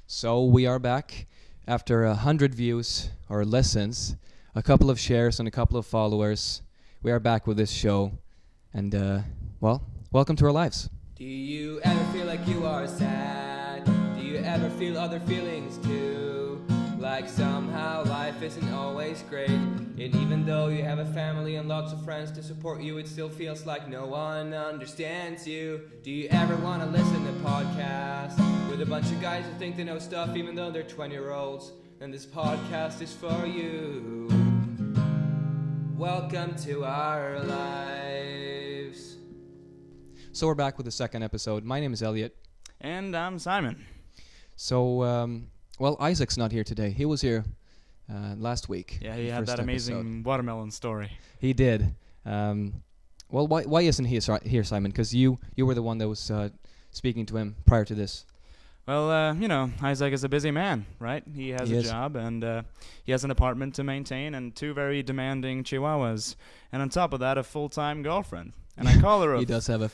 So we are back after 100 views or listens, a couple of shares and a couple of followers. We are back with this show, and welcome to our lives. Do you ever feel like you are sad? Do you ever feel other feelings too? Like somehow life isn't always great, and even though you have a family and lots of friends to support you, it still feels like no one understands you. Do you ever want to listen to podcasts with a bunch of guys who think they know stuff even though they're 20-year-olds? Then this podcast is for you. Welcome to our lives. So we're back with the second episode. My name is Elliot. And I'm Simon. So, Isaac's not here today. He was here last week. Yeah, he had that amazing watermelon story. He did. Why isn't he here, Simon? Because you were the one that was speaking to him prior to this. Well, Isaac is a busy man, right? He has a job, and he has an apartment to maintain, and 2 very demanding chihuahuas, and on top of that, a full-time girlfriend. And I call her he does have a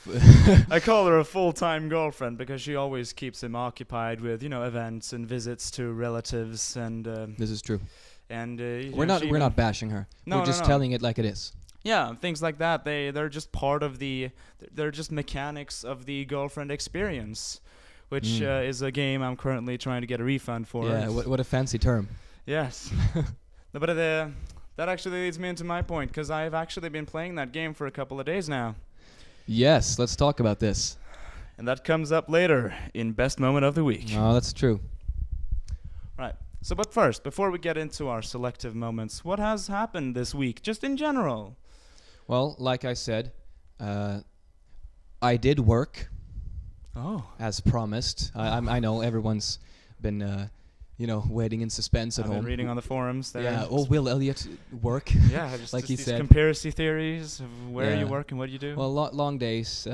I call her a full-time girlfriend because she always keeps him occupied with, events and visits to relatives, and this is true. And we're not bashing her. No, we're just telling it like it is. Yeah, things like that. They're just part of they're just mechanics of the girlfriend experience, which is a game I'm currently trying to get a refund for. Yeah, what a fancy term. Yes. But that actually leads me into my point, because I've actually been playing that game for a couple of days now. Yes, let's talk about this. And that comes up later in Best Moment of the Week. Oh, that's true. Right. So, but first, before we get into our selective moments, what has happened this week, just in general? Well, like I said, I did work. Oh. As promised. I know everyone's been, waiting in suspense at I've home. been reading on the forums there. Yeah. Oh, will Elliot work? Yeah, just like he these said. Conspiracy theories of where you work and what you do. Well, long days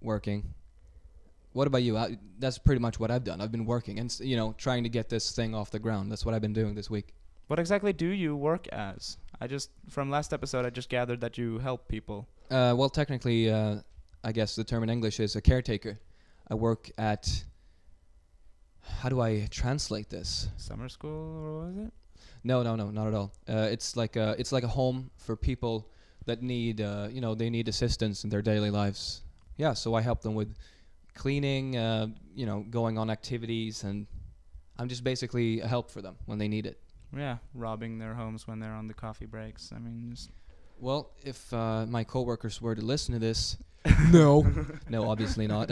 working. What about you? That's pretty much what I've done. I've been working and trying to get this thing off the ground. That's what I've been doing this week. What exactly do you work as? From last episode, I just gathered that you help people. Well, technically, I guess the term in English is a caretaker. I work at. How do I translate this? Summer school, or was it? No, not at all. It's like a home for people that need, they need assistance in their daily lives. Yeah, so I help them with cleaning, going on activities, and I'm just basically a help for them when they need it. Yeah, robbing their homes when they're on the coffee breaks. I mean, just... Well, if my coworkers were to listen to this, no, obviously not.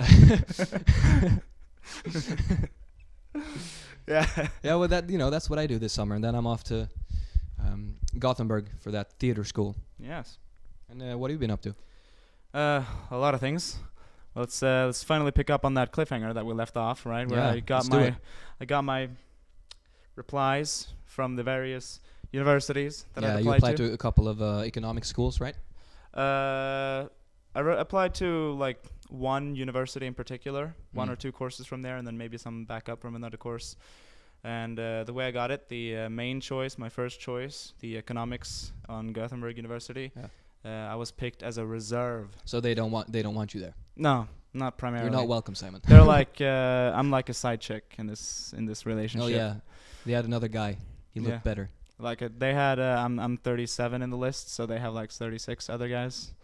Yeah. Yeah, well, that's what I do this summer, and then I'm off to Gothenburg for that theater school. Yes. And what have you been up to? A lot of things. Let's finally pick up on that cliffhanger that we left off, right? Where I got my replies from the various universities that I applied to. Yeah, you applied to a couple of economic schools, right? I applied to like one university in particular, one or two courses from there, and then maybe some backup from another course. And the way I got it, the main choice, my first choice, the economics on Gothenburg University, I was picked as a reserve. So they don't want you there. No, not primarily. You're not welcome, Simon. They're like I'm like a side chick in this relationship. Oh yeah, they had another guy. He looked better. Like they had I'm 37 in the list, so they have like 36 other guys.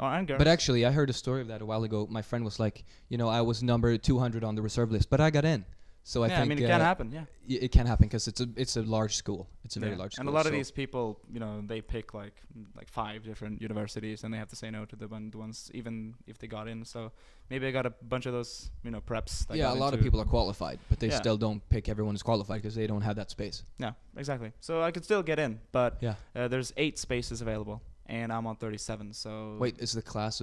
Oh, and girls. But actually, I heard a story of that a while ago. My friend was like, I was number 200 on the reserve list, but I got in. So I think it can happen. Yeah, it can happen because it's a large school. It's a very large school. And a lot of these people, they pick like 5 different universities, and they have to say no to the ones even if they got in. So maybe I got a bunch of those, preps. That a lot of people are qualified, but they still don't pick everyone who's qualified because they don't have that space. Yeah, exactly. So I could still get in, but there's 8 spaces available, and I'm on 37. So wait, is the class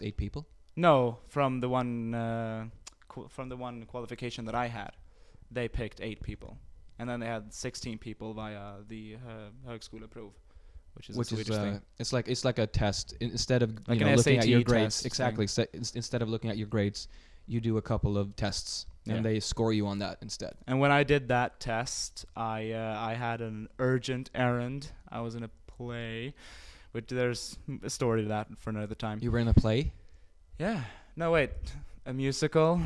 8 people? No, from the one. From the one qualification that I had, they picked 8 people, and then they had 16 people via the högskoleprov, which is a Swedish thing. It's like a test. Instead of like looking at your grades, test, exactly. Instead of looking at your grades, you do a couple of tests, and they score you on that instead. And when I did that test, I had an urgent errand. I was in a play, which there's a story to that for another time. You were in a play? Yeah. No, wait. A musical,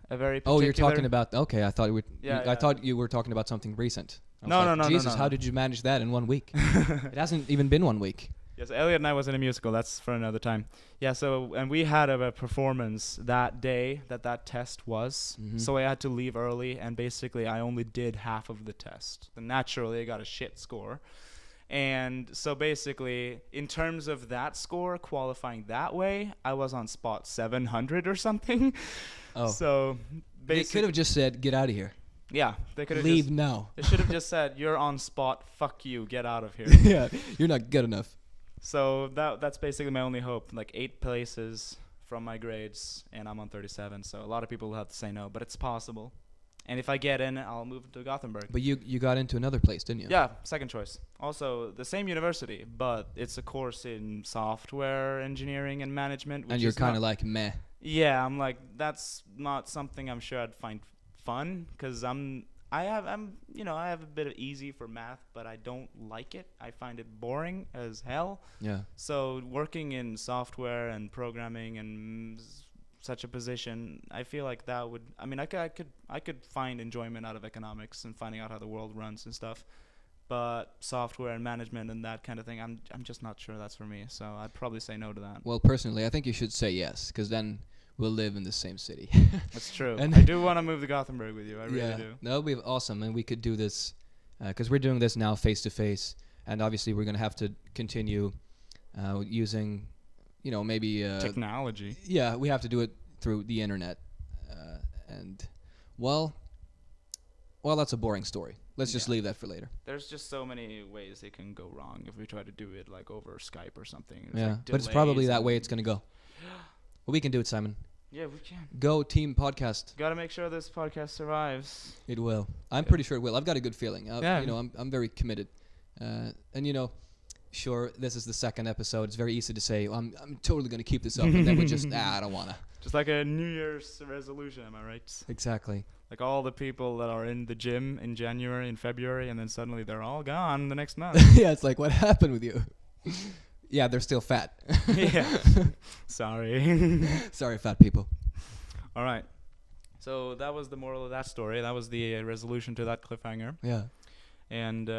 a very Oh, particular... you're talking about. Okay, I thought Yeah, I yeah. thought you were talking about something recent. I was No, like, no, no, no, Jesus, no, how no. did you manage that in 1 week? It hasn't even been 1 week. Yes, Elliot and I was in a musical. That's for another time. Yeah, so, and we had a performance that day that test was. Mhm. So I had to leave early, and basically I only did half of the test. And naturally, I got a shit score. And so basically, in terms of that score, qualifying that way, I was on spot 700 or something. Oh, So they basically, could have just said, "Get out of here. yeah, they could have Leave just, now." they should have just said, "You're on spot. Fuck you. Get out of here." Yeah, you're not good enough. So that's basically my only hope. Like 8 places from my grades, and I'm on 37. So a lot of people will have to say no, but it's possible. And if I get in, I'll move to Gothenburg. But you got into another place, didn't you? Yeah, second choice. Also the same university, but it's a course in software engineering and management. Which And you're is kind of not- like meh. yeah, I'm like, that's not something I'm sure I'd find fun, because I have a bit of easy for math, but I don't like it. I find it boring as hell. Yeah. So working in software and programming and such a position, I feel like that would, I mean, I could find enjoyment out of economics and finding out how the world runs and stuff. But software and management and that kind of thing, I'm just not sure that's for me. So I'd probably say no to that. Well, personally, I think you should say yes, because then we'll live in the same city. That's true. And I do want to move to Gothenburg with you. I really do. That would be awesome, and we could do this because we're doing this now face to face, and obviously we're gonna have to continue using, maybe Technology. yeah, we have to do it through the internet, and well, that's a boring story. Let's just Yeah. leave that for later. There's just so many ways it can go wrong if we try to do it like over Skype or something. There's, Yeah, like, but it's probably delays that and- way it's gonna go. Well, we can do it, Simon. Yeah, we can. Go team podcast. Got to make sure this podcast survives. It will. I'm Yeah. pretty sure it will. I've got a good feeling. Yeah. I'm very committed. And sure, this is the second episode. It's very easy to say, I'm totally going to keep this up. And then we just, I don't want to. Just like a New Year's resolution, am I right? Exactly. Like all the people that are in the gym in January and February, and then suddenly they're all gone the next month. Yeah, it's like, what happened with you? Yeah, they're still fat. Yeah. Sorry. Sorry, fat people. All right. So that was the moral of that story. That was the resolution to that cliffhanger. Yeah. And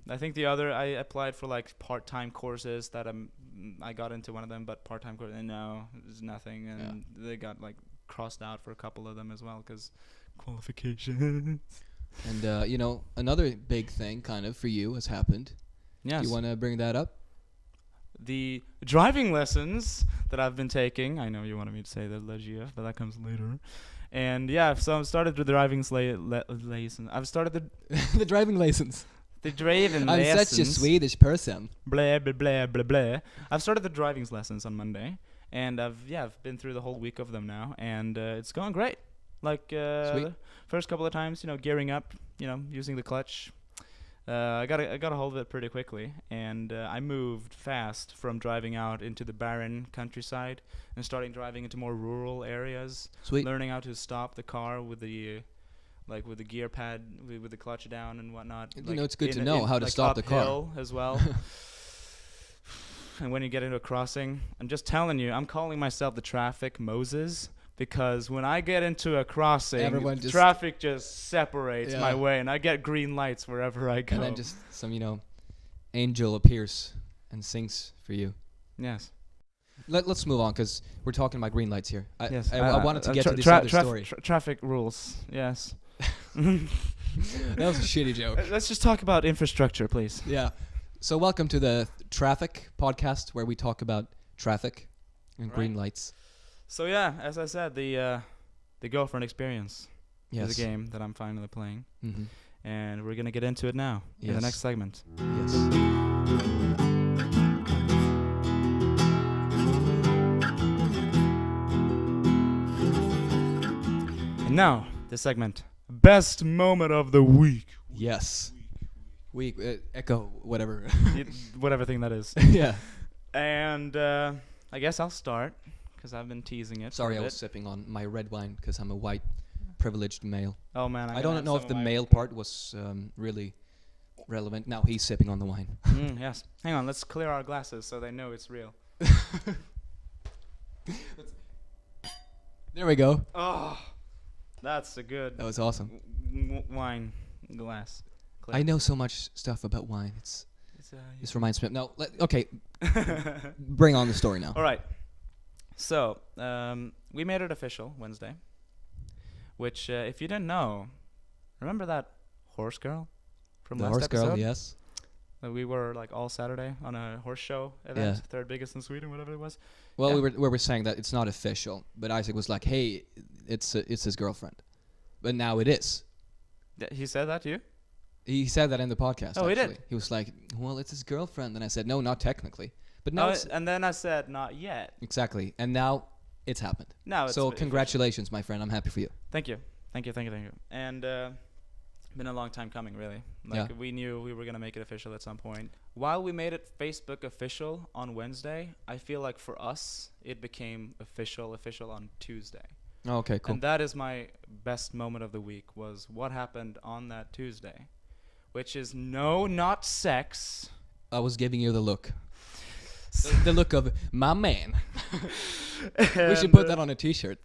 I think the other, I applied for like part-time courses that I got into one of them, but part-time course, and no, there's nothing. And they got like crossed out for a couple of them as well because qualifications. And, another big thing kind of for you has happened. Yes. You want to bring that up? The driving lessons that I've been taking. I know you wanted me to say the Legia, but that comes later. And yeah, so I've started the driving license. I've started The driving license. the driving I'm lessons. such a Swedish person. Blah blah blah blah blah. I've started the driving lessons on Monday, and I've been through the whole week of them now, and it's going great. Like Sweet. first couple of times, gearing up, using the clutch. I got a hold of it pretty quickly, and I moved fast from driving out into the barren countryside and starting driving into more rural areas. Sweet. Learning how to stop the car with the gear pad, with the clutch down and whatnot. It's good to know how to stop the car. uphill as well. And when you get into a crossing, I'm just telling you, I'm calling myself the traffic Moses. Because when I get into a crossing, Everyone just- traffic just separates Yeah. my way, and I get green lights wherever I go. And then just some, angel appears and sings for you. Yes. Let's move on because we're talking about green lights here. Yes. I wanted to get to this other story. Traffic rules. Yes. That was a shitty joke. Let's just talk about infrastructure, please. Yeah. So welcome to the Traffic podcast where we talk about traffic and green lights. So yeah, as I said, the girlfriend experience Yes. is a game that I'm finally playing, Mm-hmm. and we're gonna get into it now in the Yes. next segment. Yes. And now, this segment, best moment of the week. Yes. We echo whatever. Whatever thing that is. Yeah. And I guess I'll start because I've been teasing it. Sorry, for I a was bit. sipping on my red wine because I'm a white, privileged male. Oh man, I don't know if the male part was really relevant. Now he's sipping on the wine. Yes. Hang on, let's clear our glasses so they know it's real. There we go. Oh, That's a good That was awesome. wine glass. I know so much stuff about wine. This reminds me. No, okay. Bring on the story now. All right. So we made it official Wednesday. Which, if you didn't know, remember that horse girl from The last horse episode? girl, yes. That we were like all Saturday on a horse show event, third biggest in Sweden, whatever it was. Well, Yeah. we were saying that it's not official, but Isaac was like, "Hey, it's his girlfriend," but now it is. He said that to you? He said that in the podcast. Oh, he actually. did? He was like, "Well, it's his girlfriend," and I said, "No, not technically." But now it's And then I said, not yet. exactly, and now it's happened. Now it's So official. congratulations, my friend. I'm happy for you. Thank you. And it's been a long time coming, really. Like, we knew we were going to make it official at some point. While we made it Facebook official on Wednesday, I feel like for us, it became official on Tuesday. Oh, okay, cool. And that is my best moment of the week, was what happened on that Tuesday. Which is, no, not sex. I was giving you the look. The look of my man. We should put that on a T-shirt.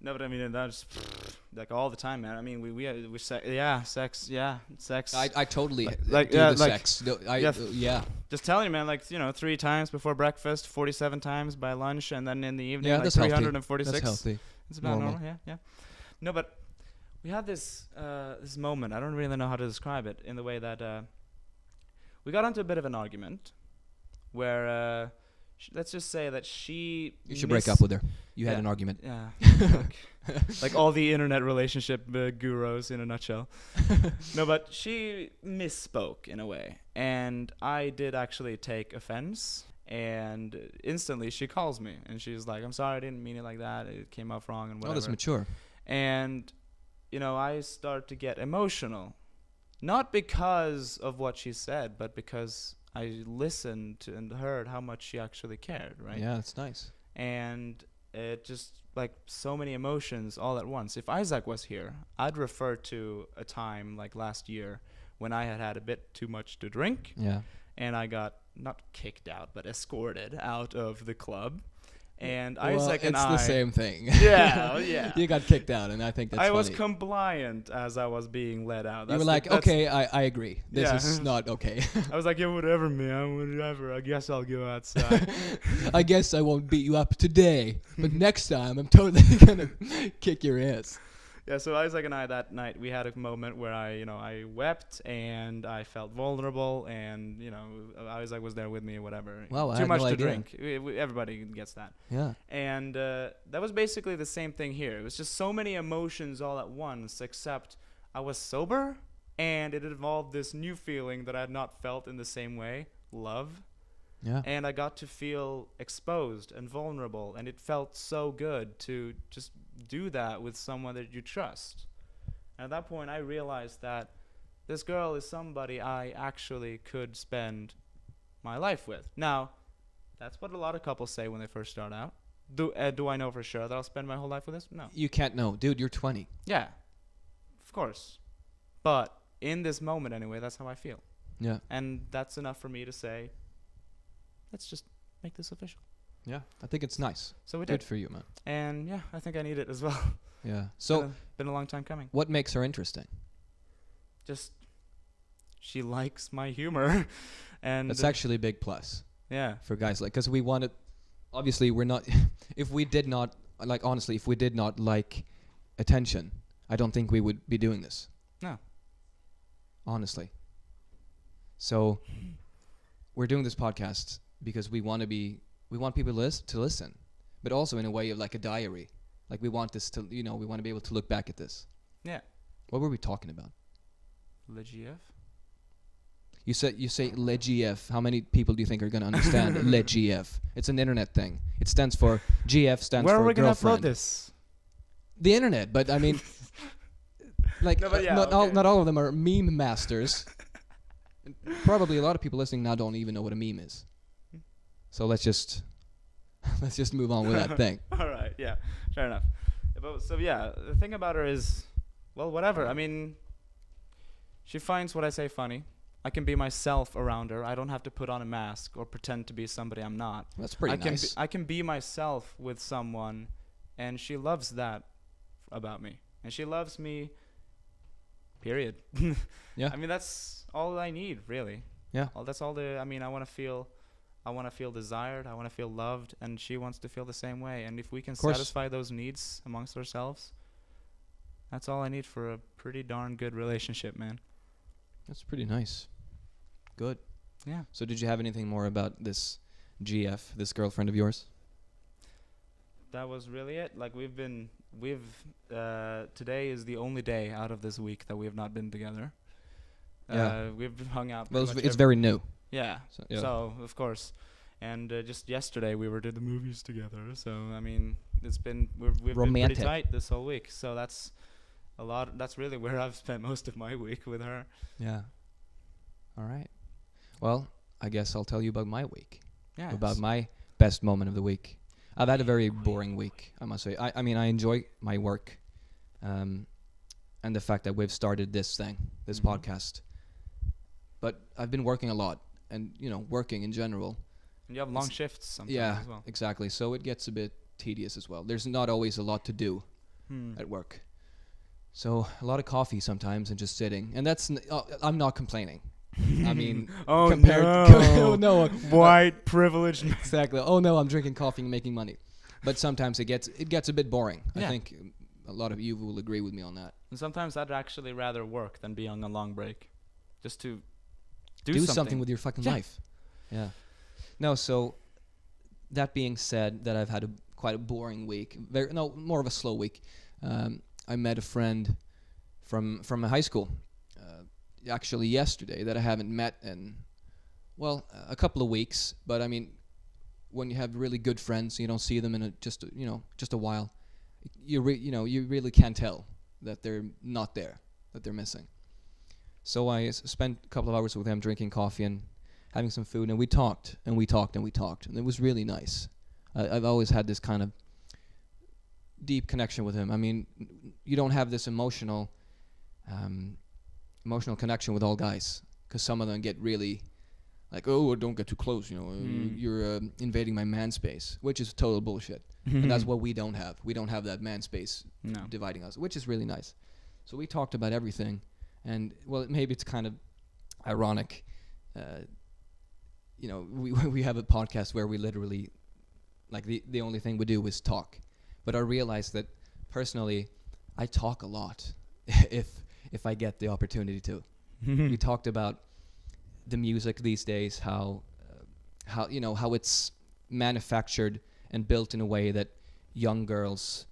No, but I mean, that's like all the time, man. I mean, we sex. I totally like do yeah, the like sex. No, yeah. Just telling you, man. Like 3 times before breakfast, 47 times by lunch, and then in the evening, like that's healthy. 346. That's healthy. It's about Normal. Yeah. No, but we had this this moment. I don't really know how to describe it, in the way that we got into a bit of an argument where let's just say that she. You should break up with her. You had an argument. Yeah. Like all the internet relationship gurus in a nutshell. No, but she misspoke in a way, and I did actually take offense. And instantly she calls me and she's like, "I'm sorry, I didn't mean it like that. It came out wrong," and whatever. Oh, that's mature. And I start to get emotional, not because of what she said, but because I listened to and heard how much she actually cared, right? Yeah, that's nice. And it just, like, so many emotions all at once. If Isaac was here, I'd refer to a time like last year when I had a bit too much to drink. Yeah. And I got not kicked out, but escorted out of the club. And Well, Isaac and it's I... the same thing. Yeah, yeah. You got kicked out, and I think that's I funny. was compliant as I was being let out. You were like, okay, I agree. This Yeah. is not okay. I was like, yeah, whatever, man, whatever. I guess I'll go outside. I guess I won't beat you up today, but next time I'm totally gonna kick your ass. Yeah, so Isaac and I that night, we had a moment where I wept and I felt vulnerable, and Isaac was there with me or whatever. Wow, I Too had much no to idea. drink. Everybody gets that. Yeah. And that was basically the same thing here. It was just so many emotions all at once, except I was sober, and it involved this new feeling that I had not felt in the same way, love. Yeah. And I got to feel exposed and vulnerable, and it felt so good to just do that with someone that you trust. And at that point, I realized that this girl is somebody I actually could spend my life with. Now, that's what a lot of couples say when they first start out. Do I know for sure that I'll spend my whole life with this? No. You can't know. Dude, you're 20. Yeah, of course. But in this moment, anyway, that's how I feel. Yeah. And that's enough for me to say, let's just make this official. Yeah. I think it's nice. So we Good did. for you, man. And yeah, I think I need it as well. Yeah. So, been a long time coming. what makes her interesting? Just, she likes my humor. And That's actually a big plus yeah. for guys because we wanted. Obviously, we're not. If we did not honestly, if we did not like attention, I don't think we would be doing this. No. Honestly. So, we're doing this podcast because we want people to listen, but also in a way of like a diary. Like we want this to, we want to be able to look back at this. Yeah. What were we talking about? Legif? You say LegGF. How many people do you think are going to understand LegGF? It's an internet thing. It stands for GF stands Where for are we going to girlfriend. upload this? The internet, but I mean, like No, but yeah, not okay. all of them are meme masters. Probably a lot of people listening now don't even know what a meme is. So let's just move on with that thing. All right, yeah, fair enough. So yeah, the thing about her is, well, whatever. I mean, she finds what I say funny. I can be myself around her. I don't have to put on a mask or pretend to be somebody I'm not. That's pretty nice. I can be myself with someone, and she loves that about me. and she loves me. Period. Yeah. I mean, that's all I need, really. Yeah. That's all I mean, I want to feel desired. I want to feel loved, and she wants to feel the same way. And if we can course. satisfy those needs amongst ourselves, that's all I need for a pretty darn good relationship, man. That's pretty nice. Good. Yeah. So did you have anything more about this GF, this girlfriend of yours? That was really it. Like today is the only day out of this week that we have not been together. Yeah. We've hung out. Well, pretty much it's very new. Yeah. Yeah. So of course, and just yesterday we were to the movies together. So I mean, we've been Romantic. pretty tight this whole week. So that's a lot. That's really where I've spent most of my week with her. Yeah. All right. Well, I guess I'll tell you about my week. Yeah. About my best moment of the week. I've had a very boring week, I must say. I mean, I enjoy my work, and the fact that we've started this podcast. But I've been working a lot, and working in general. And you have long shifts sometimes as well. Exactly. So it gets a bit tedious as well. There's not always a lot to do at work. So a lot of coffee sometimes and just sitting. And I'm not complaining. I mean, compared no. oh no, White privilege. exactly. Oh no, I'm drinking coffee and making money. But sometimes it gets a bit boring. Yeah. I think a lot of you will agree with me on that. And sometimes I'd actually rather work than be on a long break, just to do something with your fucking life. Yeah. No, so that being said, that I've had quite a boring week. More of a slow week. I met a friend from high school. Actually yesterday, that I haven't met in a couple of weeks. But I mean, when you have really good friends, you don't see them in just a while. You really can't tell that they're not there, that they're missing. So I spent a couple of hours with him drinking coffee and having some food, and we talked and we talked and we talked, and it was really nice. I've always had this kind of deep connection with him. I mean, you don't have this emotional connection with all guys, because some of them get really like, oh, don't get too close, you're invading my man space, which is total bullshit. And that's what we don't have. We don't have that man space dividing us, which is really nice. So we talked about everything, and maybe it's kind of ironic. We have a podcast where we literally, like, the only thing we do is talk. But I realized that personally, I talk a lot if I get the opportunity to. We talked about the music these days, how it's manufactured and built in a way that young girls,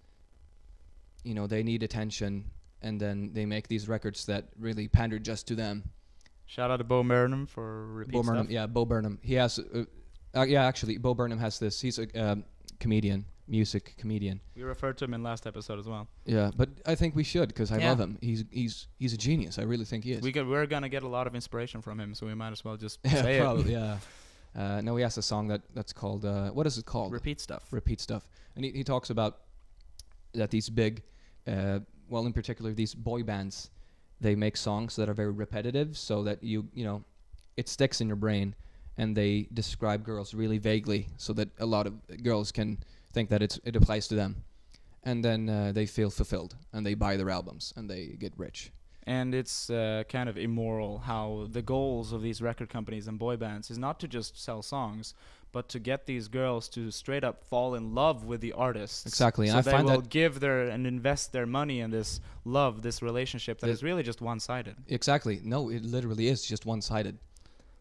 they need attention, and then they make these records that really pander just to them. Shout out to Bo Burnham for repeat stuff. Yeah, Bo Burnham. He has, actually, Bo Burnham has this. He's a comedian, music comedian. We referred to him in last episode as well. Yeah, but I think we should, because I love him. He's a genius. I really think he is. We're gonna get a lot of inspiration from him, so we might as well just say say probably, it. Yeah. No, he has a song that's called what is it called? Repeat Stuff. Repeat Stuff, and he talks about that these big, in particular these boy bands, they make songs that are very repetitive, so that it sticks in your brain, and they describe girls really vaguely, so that a lot of girls can think that it applies to them, and then they feel fulfilled, and they buy their albums, and they get rich. And it's kind of immoral how the goals of these record companies and boy bands is not to just sell songs, but to get these girls to straight up fall in love with the artists. Exactly. So and they I find will that give and invest their money in this love, this relationship that is really just one-sided. Exactly. No, it literally is just one-sided,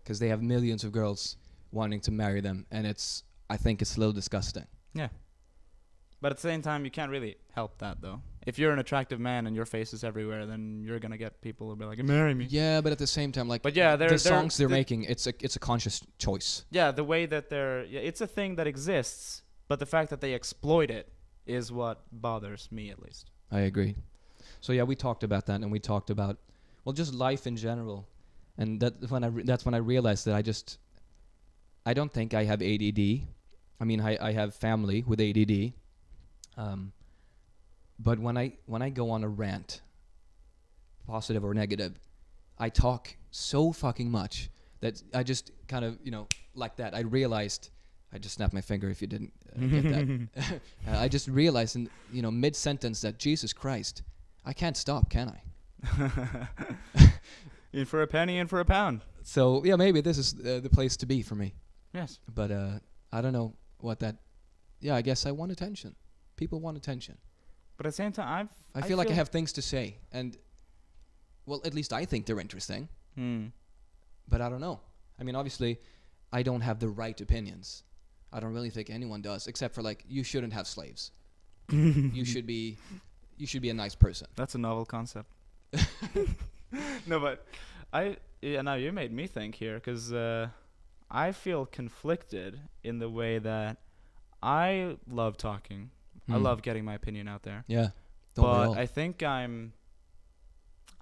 because they have millions of girls wanting to marry them, and I think it's a little disgusting. Yeah. But at the same time, you can't really help that, though. If you're an attractive man and your face is everywhere, then you're gonna get people who'll be like, "Marry me." Yeah, but at the same time, like, but yeah, the songs they're making, it's a conscious choice. Yeah, the way that it's a thing that exists, but the fact that they exploit it is what bothers me, at least. I agree. So yeah, we talked about that, and we talked about just life in general, and that's when I realized that I don't think I have ADD. I mean, I have family with ADD. But when I go on a rant, positive or negative, I talk so fucking much that I just kind of, like that. I realized, I just snapped my finger if you didn't get that. I just realized in, mid-sentence that, Jesus Christ, I can't stop, can I? In for a penny, in for a pound. So yeah, maybe this is the place to be for me. Yes. But I don't know what that. Yeah, I guess I want attention. People want attention. But at the same time, I feel like I have things to say, and well, at least I think they're interesting. But I don't know. I mean, obviously, I don't have the right opinions. I don't really think anyone does, except for like, you shouldn't have slaves. you should be a nice person. That's a novel concept. No, but now you made me think here, because I feel conflicted in the way that I love talking. I love getting my opinion out there. Yeah. Don't we But all? I think I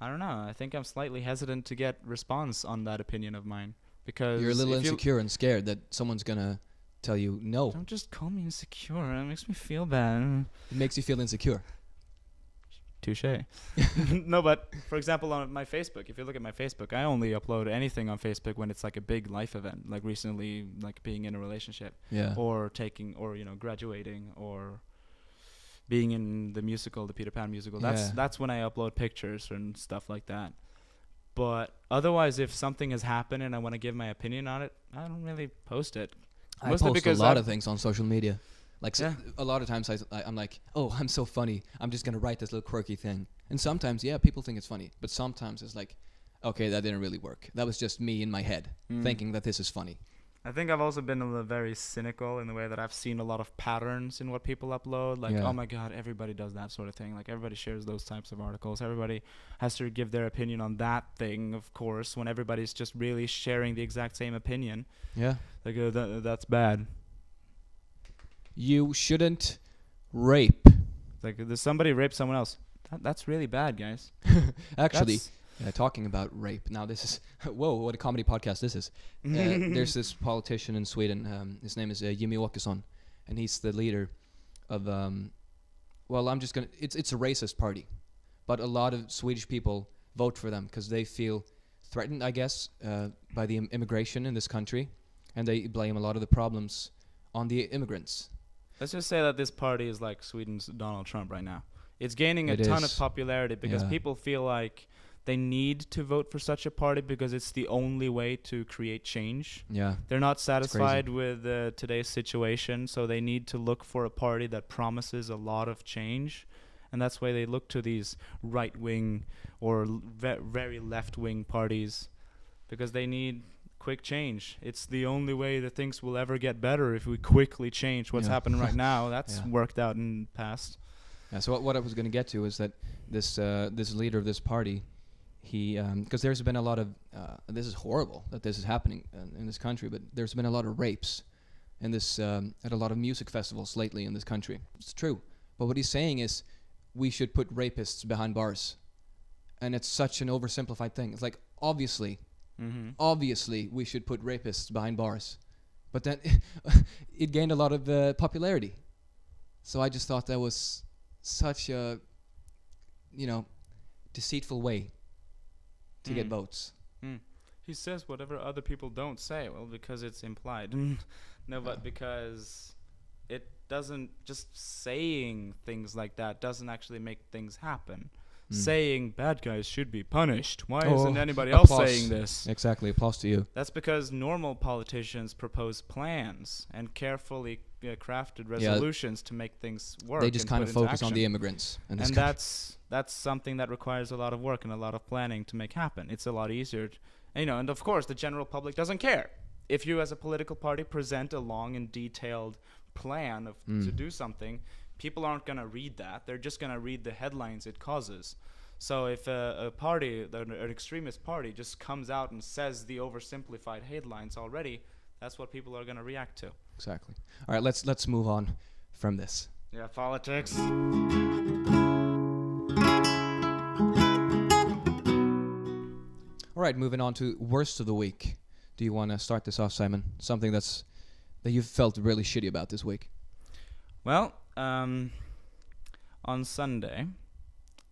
don't know. I think I'm slightly hesitant to get response on that opinion of mine, because You're a little if you- insecure and scared that someone's gonna tell you no. Don't just call me insecure. It makes me feel bad. It makes you feel insecure. Touche. No, but for example, on my Facebook, if you look at my Facebook, I only upload anything on Facebook when it's like a big life event, like recently, like being in a relationship, Yeah. or graduating, or being in the musical, the Peter Pan musical. Yeah. That's when I upload pictures and stuff like that. But otherwise, if something has happened and I want to give my opinion on it, I don't really post it. I Mostly post a because lot I've- of things on social media. Like Yeah. a lot of times I'm like, oh, I'm so funny. I'm just gonna write this little quirky thing. And sometimes, yeah, people think it's funny. But sometimes it's like, okay, that didn't really work. That was just me in my head thinking that this is funny. I think I've also been very cynical in the way that I've seen a lot of patterns in what people upload. Like, Yeah. oh my God, everybody does that sort of thing. Like, everybody shares those types of articles. Everybody has to give their opinion on that thing, of course, when everybody's just really sharing the exact same opinion. Yeah. Like, that's bad. You shouldn't rape. Like, does somebody rape someone else? That's really bad, guys. Actually, That's- talking about rape. Now this is whoa, what a comedy podcast this is. There's this politician in Sweden. His name is Jimmy Åkesson, and he's the leader of. Well, I'm just gonna. It's a racist party, but a lot of Swedish people vote for them because they feel threatened, I guess, by the immigration in this country, and they blame a lot of the problems on the immigrants. Let's just say that this party is like Sweden's Donald Trump right now. It's gaining a It ton is. of popularity because Yeah. people feel like they need to vote for such a party because it's the only way to create change. Yeah. They're not crazy. satisfied with today's situation, so they need to look for a party that promises a lot of change. And that's why they look to these right-wing or very left-wing parties, because they need quick change. It's the only way that things will ever get better if we quickly change what's Yeah. happening right now. That's Yeah. worked out in the past. Yeah, so what I was going to get to is that this leader of this party, he because there's been a lot of this is horrible that this is happening in this country, but there's been a lot of rapes in this at a lot of music festivals lately in this country. It's true, but what he's saying is we should put rapists behind bars, and it's such an oversimplified thing. It's like obviously we should put rapists behind bars, but then it gained a lot of popularity. So I just thought that was such a, deceitful way to get votes. He says whatever other people don't say. Well, because it's implied. No, but because it doesn't, just saying things like that doesn't actually make things happen. Saying bad guys should be punished. Why isn't anybody else applause. saying this? Exactly, applause to you. That's because normal politicians propose plans and carefully crafted resolutions to make things work. They just and kind put of into focus on action. the immigrants. In this And country. that's something that requires a lot of work and a lot of planning to make happen. It's a lot easier, and of course the general public doesn't care. If you as a political party present a long and detailed plan to do something, people aren't going to read that. They're just going to read the headlines it causes. So if a party, an extremist party, just comes out and says the oversimplified headlines already, that's what people are going to react to. Exactly. All right, let's move on from this. Yeah, politics. All right, moving on to worst of the week. Do you want to start this off, Simon? Something that you felt really shitty about this week. Well, on Sunday,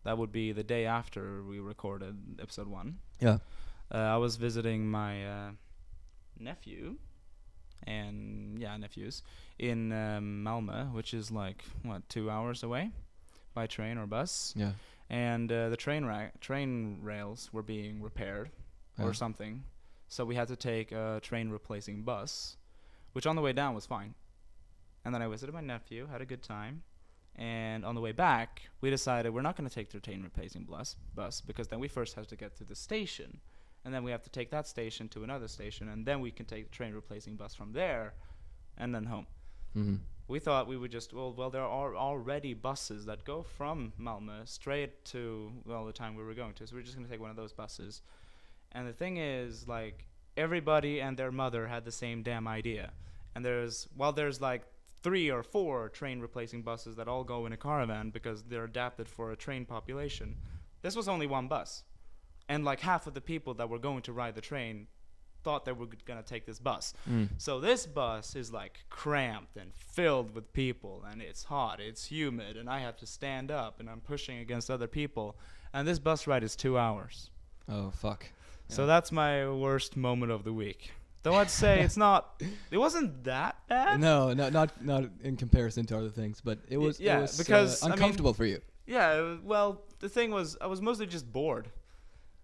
that would be the day after we recorded episode 1. Yeah. I was visiting my nephew and nephews in Malmö, which is like 2 hours away by train or bus. Yeah. and the train rails were being repaired or something. So we had to take a train replacing bus, which on the way down was fine. And then I visited my nephew, had a good time. And on the way back, we decided we're not going to take the train replacing bus because then we first have to get to the station. And then we have to take that station to another station. And then we can take the train replacing bus from there and then home. Mm-hmm. We thought we would just, well, there are already buses that go from Malmö straight to, the town we were going to. So we're just going to take one of those buses. And the thing is, like, everybody and their mother had the same damn idea. And there's like 3 or 4 train replacing buses that all go in a caravan because they're adapted for a train population. This was only one bus. And like half of the people that were going to ride the train thought they were going to take this bus. So this bus is like cramped and filled with people, and it's hot, it's humid, and I have to stand up and I'm pushing against other people. And this bus ride is 2 hours. Oh, fuck. So Yeah. that's my worst moment of the week. Though I'd say it wasn't that bad. No, not in comparison to other things, but it was, yeah, it was because, uncomfortable for you. Yeah, well, the thing was, I was mostly just bored.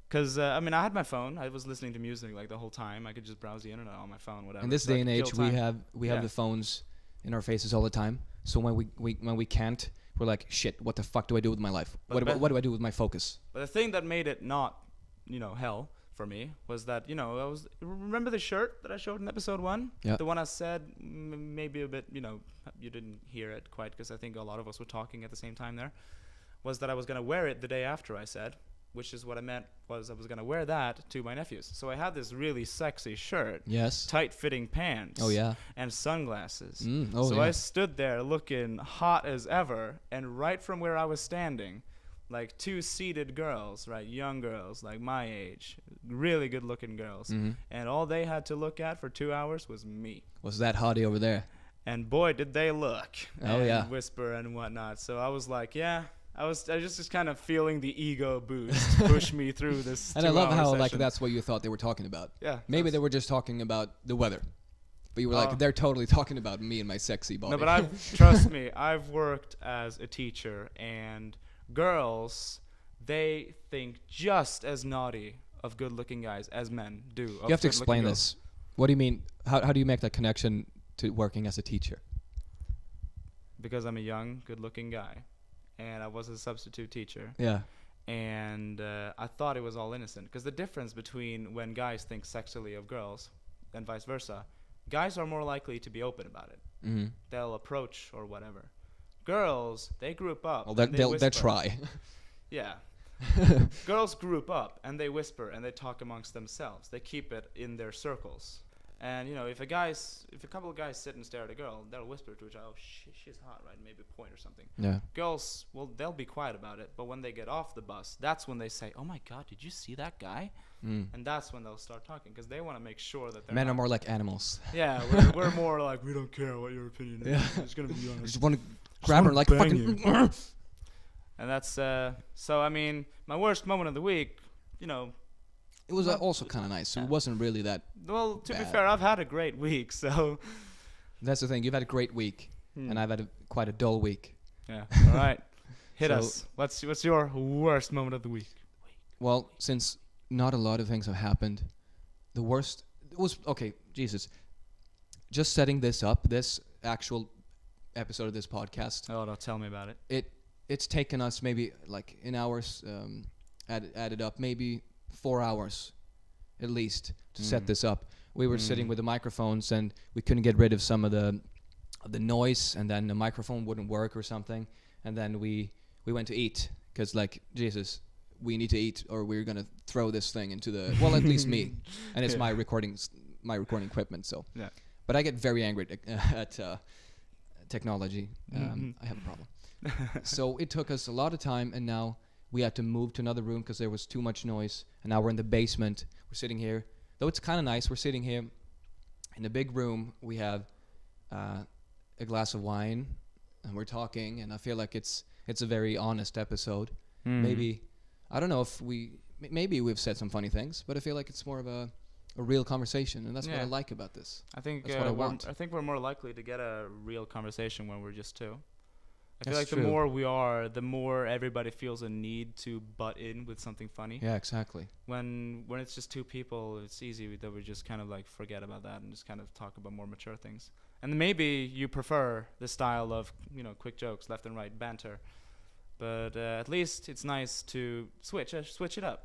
Because, I had my phone. I was listening to music, like, the whole time. I could just browse the internet on my phone, whatever. In this so I day and could age, kill time. we have the phones in our faces all the time. So when we can't, we're like, shit, what the fuck do I do with my life? What do I do with my focus? But the thing that made it not, hell for me was that, remember the shirt that I showed in episode 1? Yeah. The one I said maybe a bit, you didn't hear it quite because I think a lot of us were talking at the same time there, was that I was going to wear it the day after I said, which is what I meant was I was going to wear that to my nephews. So I had this really sexy shirt. Yes. Tight-fitting pants. Oh, yeah. And sunglasses. So I stood there looking hot as ever, and right from where I was standing, like 2 seated girls, right, young girls, like my age, really good-looking girls, and all they had to look at for 2 hours was me. Was that hottie over there? And boy, did they look. Oh, and yeah. whisper and whatnot. So I was like, yeah. I was just kind of feeling the ego boost push me through this. And I love how session. like that's what you thought they were talking about. Yeah. Maybe they were just talking about the weather, but you were like, they're totally talking about me and my sexy body. No, but trust me, I've worked as a teacher, and girls, they think just as naughty of good-looking guys as men do. You have to explain this. What do you mean? How do you make that connection to working as a teacher? Because I'm a young, good-looking guy. And I was a substitute teacher. Yeah. And I thought it was all innocent. Because the difference between when guys think sexually of girls and vice versa, guys are more likely to be open about it. Mm-hmm. They'll approach or whatever. Girls, they group up. Well, and they'll whisper. try. Yeah. Girls group up and they whisper and they talk amongst themselves. They keep it in their circles. And if a couple of guys sit and stare at a girl, they'll whisper to each other, "Oh, she's hot, right?" Maybe point or something. Yeah. Girls, well, they'll be quiet about it, but when they get off the bus, that's when they say, "Oh my God, did you see that guy?" And that's when they'll start talking because they want to make sure that they're Men not are more like animals. Yeah, we're more like, we don't care what your opinion is. Yeah. It's gonna be I honest. just want to grab her and like bang fucking. And that's so. I mean, my worst moment of the week, It was also kind of nice. So it wasn't really that. Well, to be bad. fair, I've had a great week, so. That's the thing. You've had a great week, and I've had quite a dull week. Yeah. All right. Hit So- us. What's your worst moment of the week? Well, since not a lot of things have happened, the worst was okay. Jesus, just setting this up, this actual episode of this podcast. Oh, don't tell me about it. It's taken us maybe like in hours, added up, maybe 4 hours at least to set this up. We were sitting with the microphones and we couldn't get rid of some of the noise, and then the microphone wouldn't work or something, and then we went to eat because like Jesus, we need to eat or we're gonna throw this thing into the at least me, and it's my recording equipment. So Yeah. but I get very angry at technology. I have a problem. So it took us a lot of time, and now we had to move to another room because there was too much noise. And now we're in the basement. We're sitting here. Though it's kind of nice, we're sitting here in a big room. We have a glass of wine, and we're talking. And I feel like it's a very honest episode. Maybe, I don't know if maybe we've said some funny things, but I feel like it's more of a real conversation. And that's what I like about this. I think That's what I want. I think we're more likely to get a real conversation when we're just two. I feel That's like the true. more we are, the more everybody feels a need to butt in with something funny. Yeah, exactly. When it's just two people, it's easy that we just kind of like forget about that and just kind of talk about more mature things. And maybe you prefer the style of, you know, quick jokes, left and right banter, but at least it's nice to switch it up.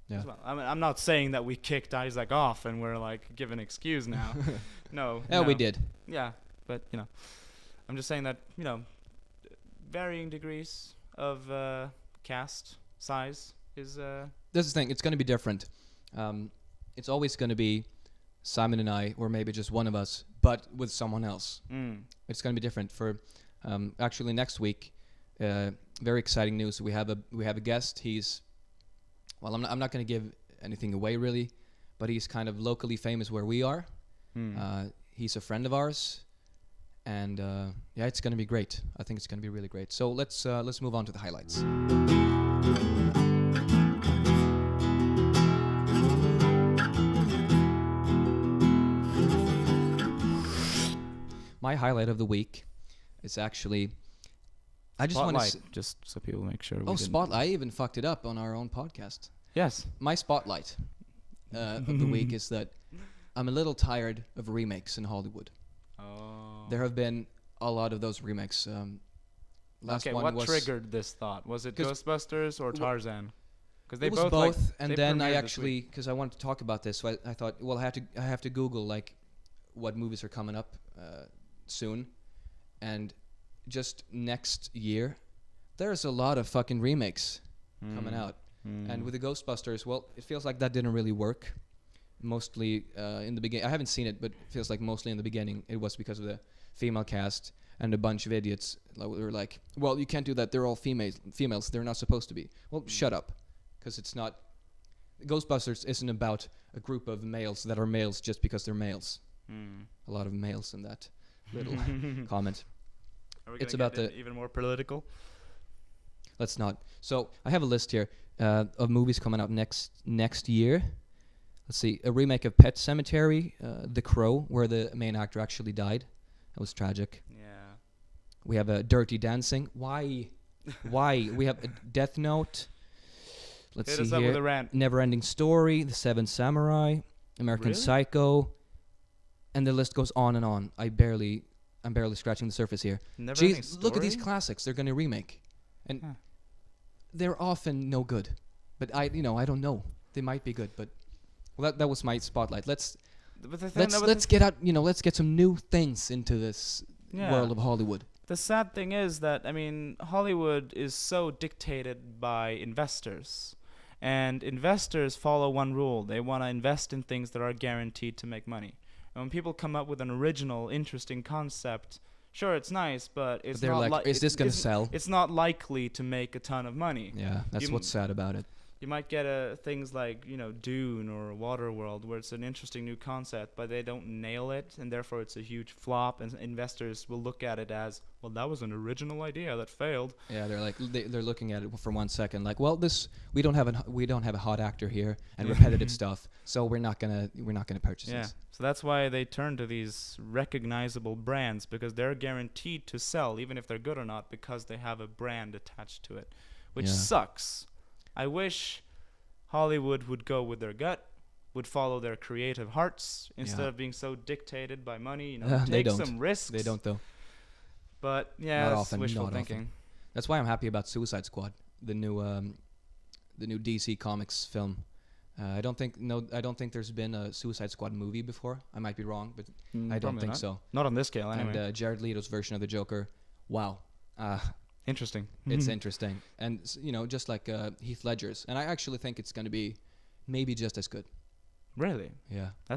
Yeah. As well. I mean, I'm not saying that we kicked Isaac off and we're like give an excuse now. No. Yeah, we did. Yeah, but you know, I'm just saying that, you know, varying degrees of cast size is This is the thing. It's going to be different. It's always going to be Simon and I, or maybe just one of us, but with someone else. It's going to be different. For actually next week, very exciting news. We have a guest. He's I'm not going to give anything away really, but he's kind of locally famous where we are. He's a friend of ours. And yeah, it's going to be great. I think it's going to be really great. So let's move on to the highlights. My highlight of the week is actually, I just want to just so people make sure. Spotlight! I even fucked it up on our own podcast. Yes. My spotlight of the week is that I'm a little tired of remakes in Hollywood. Oh. There have been a lot of those remakes. Last okay, one what was triggered this thought? Was it 'cause Ghostbusters or Tarzan? Because they it was both, both, like, and they then I premiered this actually, week. because I wanted to talk about this, so I thought, well, I have to Google like what movies are coming up soon, and just next year, there's a lot of fucking remakes coming out, and with the Ghostbusters, well, it feels like that didn't really work. Mostly in the beginning, I haven't seen it, but it feels like mostly in the beginning it was because of the female cast and a bunch of idiots were like, well, you can't do that. They're all females. They're not supposed to be. Well, shut up, because it's not. Ghostbusters isn't about a group of males that are males just because they're males. A lot of males in that little comment. Are we It's gonna about get the. even more political. Let's not. So I have a list here of movies coming out next year. Let's see, a remake of Pet Sematary, The Crow, where the main actor actually died. That was tragic. Yeah. We have a Dirty Dancing. Why? We have a Death Note. Let's Hit see us up here. with a rant. Never-Ending Story, The Seven Samurai, American Really? Psycho, and the list goes on and on. I'm barely scratching the surface here. Jeez, look at these classics. They're going to remake, and they're often no good. But I don't know. They might be good, but well, that was my spotlight. Let's get out. Let's get some new things into this world of Hollywood. The sad thing is that, I mean, Hollywood is so dictated by investors. And investors follow one rule. They want to invest in things that are guaranteed to make money. And when people come up with an original, interesting concept, sure, it's nice, but it's they're not like, is this going to sell? It's not likely to make a ton of money. Yeah, that's what's sad about it. You might get things like, Dune or Waterworld, where it's an interesting new concept, but they don't nail it, and therefore it's a huge flop, and investors will look at it as, well, that was an original idea that failed. Yeah, they're like they're looking at it for 1 second, like, well, we don't have a hot actor here and repetitive stuff, so we're not gonna purchase this. So that's why they turn to these recognizable brands, because they're guaranteed to sell, even if they're good or not, because they have a brand attached to it, which sucks. I wish Hollywood would go with their gut, would follow their creative hearts instead of being so dictated by money. Take some risks. They don't though. But yeah, not that's often, wishful not thinking. Often. That's why I'm happy about Suicide Squad, the new DC Comics film. I don't think there's been a Suicide Squad movie before. I might be wrong, but I don't think so. Not on this scale, anyway. And Jared Leto's version of the Joker, wow. Interesting. It's interesting, and just like Heath Ledger's, and I actually think it's going to be maybe just as good. Really? Yeah. I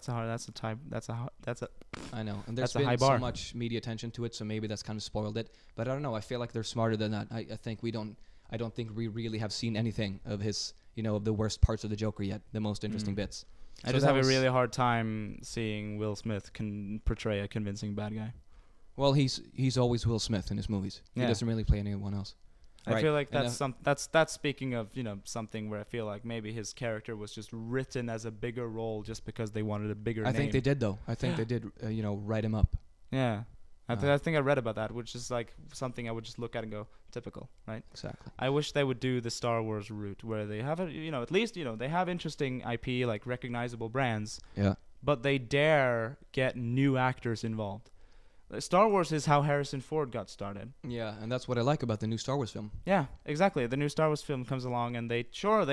know, and there's a been high bar. so much media attention to it, so maybe that's kind of spoiled it. But I don't know. I feel like they're smarter than that. I think I don't think we really have seen anything of his, of the worst parts of the Joker yet, the most interesting bits. I just have a really hard time seeing Will Smith can portray a convincing bad guy. Well, he's always Will Smith in his movies. He doesn't really play anyone else. I feel like that's speaking of something where I feel like maybe his character was just written as a bigger role just because they wanted a bigger name. I think they did though. I think they did write him up. Yeah. I think I read about that, which is like something I would just look at and go, typical, right? Exactly. I wish they would do the Star Wars route where they have at least they have interesting IP, like recognizable brands, Yeah. but they dare get new actors involved. Star Wars is how Harrison Ford got started. Yeah, and that's what I like about the new Star Wars film. Yeah, exactly. The new Star Wars film comes along, and they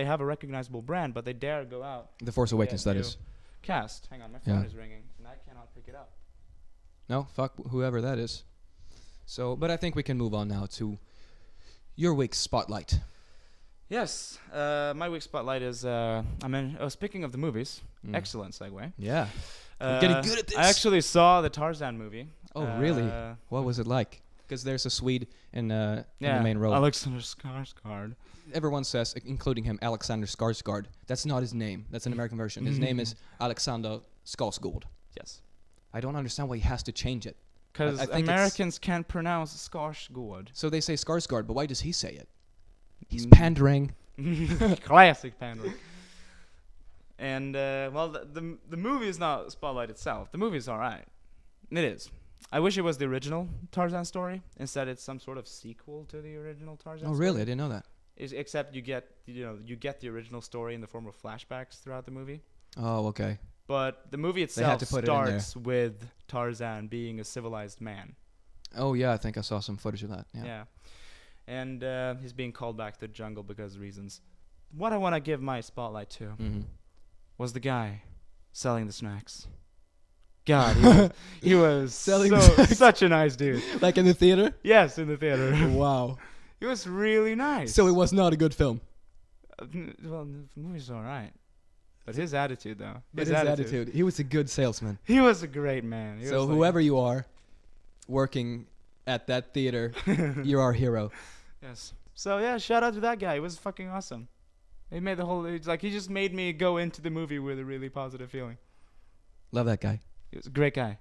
have a recognizable brand, but they dare go out. The Force Awakens, that is. Cast. Hang on, my phone is ringing, and I cannot pick it up. No, fuck whoever that is. So, but I think we can move on now to your week's spotlight. Yes, my week's spotlight is. Speaking of the movies, excellent segue. Yeah, we're getting good at this. I actually saw the Tarzan movie. Oh, really? What was it like? Because there's a Swede in the main role. Alexander Skarsgård. Everyone says, including him, Alexander Skarsgård. That's not his name. That's an American version. His name is Alexander Skarsgård. Yes. I don't understand why he has to change it. Because Americans can't pronounce Skarsgård. So they say Skarsgård, but why does he say it? He's pandering. Classic pandering. And the movie is not spotlight itself. The movie is all right. It is. I wish it was the original Tarzan story. Instead, it's some sort of sequel to the original Tarzan. Oh, really? I didn't know that. Except you get the original story in the form of flashbacks throughout the movie. Oh, okay. But the movie itself starts with Tarzan being a civilized man. Oh, yeah, I think I saw some footage of that. Yeah. And he's being called back to the jungle because of reasons. What I want to give my spotlight to was the guy selling the snacks. God, he was selling such a nice dude. Like in the theater? Yes, in the theater. Wow. He was really nice. So it was not a good film? Well, the movie's all right. But his attitude, though. His attitude. He was a good salesman. He was a great man. So whoever you are working at that theater, you're our hero. Yes. So, yeah, shout out to that guy. He was fucking awesome. He made he just made me go into the movie with a really positive feeling. Love that guy. He was a great guy.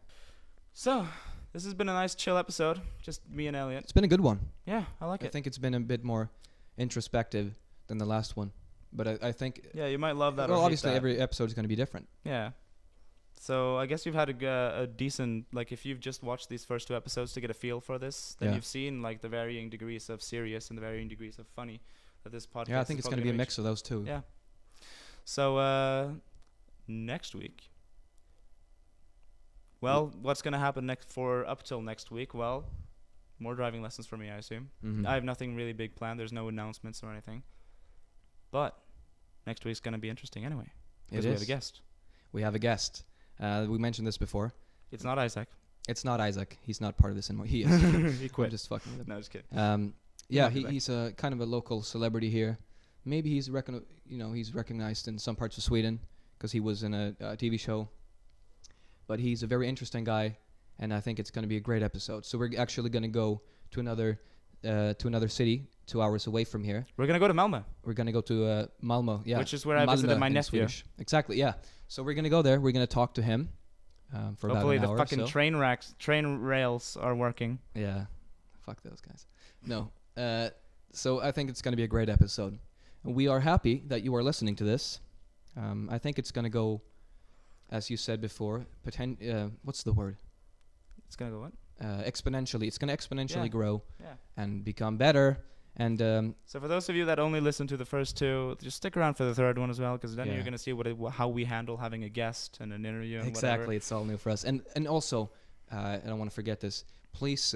So, this has been a nice chill episode. Just me and Elliot. It's been a good one. Yeah, I like it. I think it's been a bit more introspective than the last one. But I think... Yeah, you might love that. Well, obviously, every episode is going to be different. Yeah. So, I guess you've had a decent... Like, if you've just watched these first two episodes to get a feel for this, then you've seen, like, the varying degrees of serious and the varying degrees of funny that this podcast. Yeah, I think it's going to be a mix of those two. Yeah. So, next week... Well, what's going to happen up till next week? Well, more driving lessons for me, I assume. I have nothing really big planned. There's no announcements or anything. But next week's going to be interesting anyway. Because we have a guest. We have a guest. We mentioned this before. It's not Isaac. It's not Isaac. He's not part of this anymore. He is. He quit. I'm just fucking with him. No, just kidding. He's a kind of a local celebrity here. Maybe he's recognized in some parts of Sweden because he was in a TV show. But he's a very interesting guy, and I think it's going to be a great episode. So we're actually going to go to another city 2 hours away from here. We're going to go to Malmö. We're going to go to Malmö, yeah. Which is where I visited my nephew. Swedish. Exactly, yeah. So we're going to go there. We're going to talk to him for about an hour. Hopefully the fucking train rails are working. Yeah, fuck those guys. No. So I think it's going to be a great episode. We are happy that you are listening to this. I think it's going to go... As you said before, what's the word? It's going to go what? Exponentially. It's going to exponentially grow and become better. And so for those of you that only listen to the first two, just stick around for the third one as well, because then you're going to see how we handle having a guest and an interview and whatever. It's all new for us. And also, I don't want to forget this, please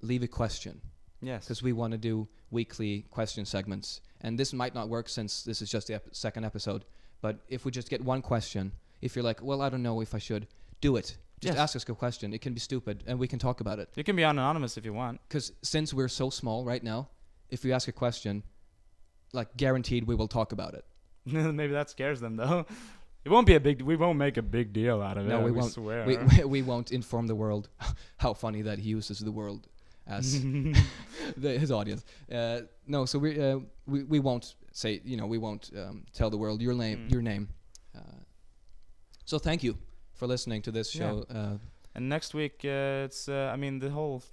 leave a question. Yes. Because we want to do weekly question segments. And this might not work since this is just the second episode. But if we just get one question... If you're like, well, I don't know if I should, do it. Just ask us a question. It can be stupid, and we can talk about it. You can be anonymous if you want. Because since we're so small right now, if you ask a question, like guaranteed we will talk about it. Maybe that scares them, though. It won't be we won't make a big deal out of it. No, we won't. Swear. We won't inform the world how funny that he uses the world as his audience. No, so we won't say, we won't tell the world your name. So thank you for listening to this show. And next week, it's the whole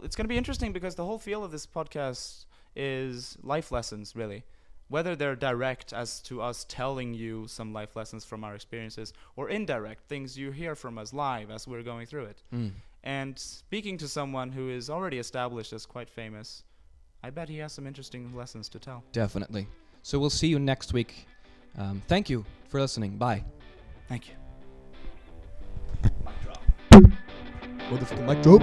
it's going to be interesting because the whole feel of this podcast is life lessons, really. whether they're direct as to us telling you some life lessons from our experiences, or indirect, things you hear from us live as we're going through it. And speaking to someone who is already established as quite famous, I bet he has some interesting lessons to tell. Definitely. So we'll see you next week. Thank you for listening. Bye. Thank you. Motherfucking mic drop.